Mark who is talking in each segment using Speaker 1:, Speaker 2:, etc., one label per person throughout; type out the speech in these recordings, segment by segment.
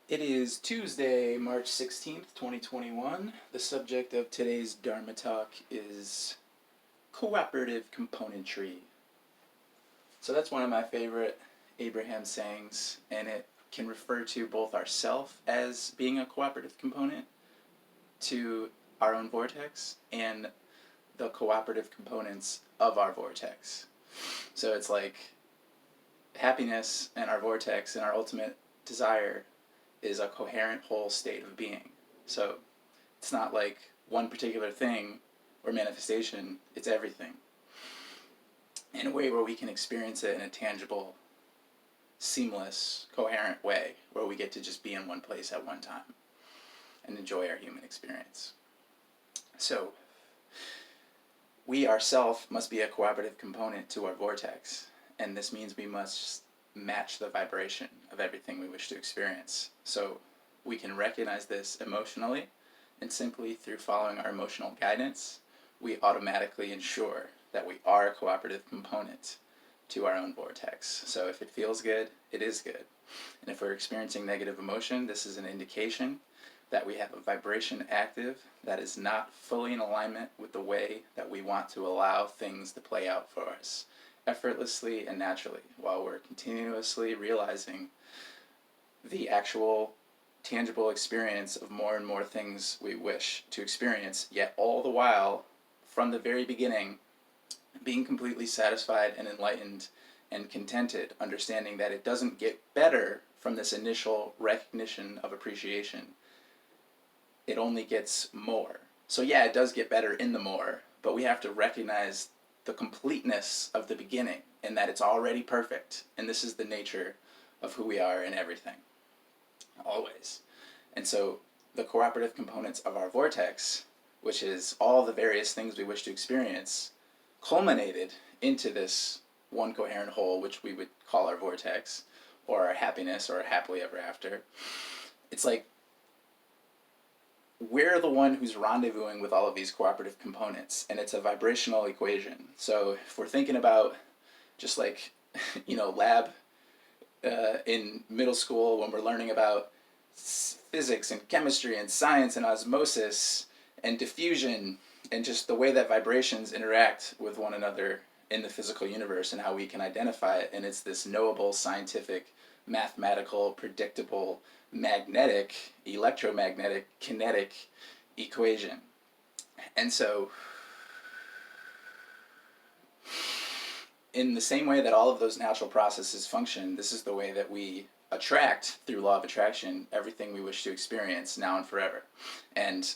Speaker 1: It is Tuesday, March 16th, 2021. The subject of today's Dharma talk is cooperative componentry. So that's one of my favorite Abraham sayings, and it can refer to both ourself as being a cooperative component to our own vortex and the cooperative components of our vortex. So it's like happiness and our vortex and our ultimate desire is a coherent whole state of being. So it's not like one particular thing or manifestation, it's everything. In a way where we can experience it in a tangible, seamless, coherent way, where we get to just be in one place at one time and enjoy our human experience. So we ourselves must be a cooperative component to our vortex, and this means we must match the vibration of everything we wish to experience. So we can recognize this emotionally, and simply through following our emotional guidance, we automatically ensure that we are a cooperative component to our own vortex. So if it feels good, it is good. And if we're experiencing negative emotion, this is an indication that we have a vibration active that is not fully in alignment with the way that we want to allow things to play out for us effortlessly and naturally, while we're continuously realizing the actual tangible experience of more and more things we wish to experience, yet all the while, from the very beginning, being completely satisfied and enlightened and contented, understanding that it doesn't get better from this initial recognition of appreciation. It only gets more. So yeah, it does get better in the more, but we have to recognize the completeness of the beginning and that it's already perfect. And this is the nature of who we are in everything, always. And so the cooperative components of our vortex, which is all the various things we wish to experience, culminated into this one coherent whole, which we would call our vortex, or our happiness, or our happily ever after. It's like we're the one who's rendezvousing with all of these cooperative components, and it's a vibrational equation. So if we're thinking about just like, lab in middle school when we're learning about physics and chemistry and science and osmosis and diffusion and just the way that vibrations interact with one another in the physical universe and how we can identify it, and it's this knowable, scientific, mathematical, predictable, magnetic, electromagnetic, kinetic equation. And so in the same way that all of those natural processes function, this is the way that we attract, through law of attraction, everything we wish to experience now and forever. And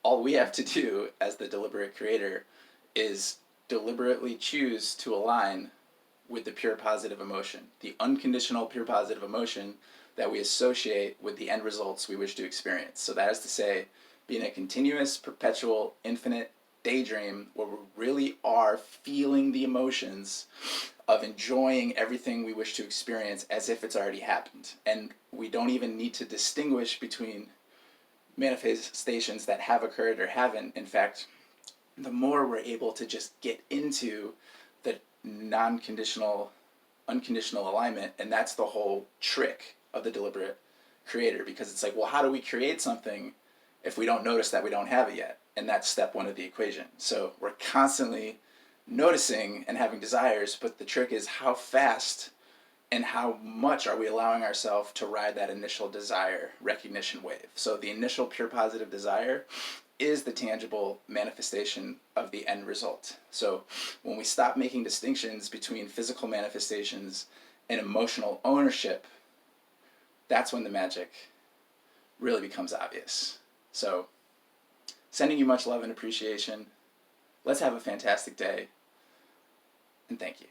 Speaker 1: all we have to do as the deliberate creator is deliberately choose to align with the pure positive emotion, the unconditional pure positive emotion that we associate with the end results we wish to experience. So that is to say, being a continuous, perpetual, infinite daydream where we really are feeling the emotions of enjoying everything we wish to experience as if it's already happened. And we don't even need to distinguish between manifestations that have occurred or haven't. In fact, the more we're able to just get into the non-conditional, unconditional alignment, and that's the whole trick of the deliberate creator, because it's like, well, how do we create something if we don't notice that we don't have it yet? And that's step one of the equation. So we're constantly noticing and having desires, but the trick is how fast and how much are we allowing ourselves to ride that initial desire recognition wave. So the initial pure positive desire is the tangible manifestation of the end result. So when we stop making distinctions between physical manifestations and emotional ownership, that's when the magic really becomes obvious. So sending you much love and appreciation. Let's have a fantastic day, and thank you.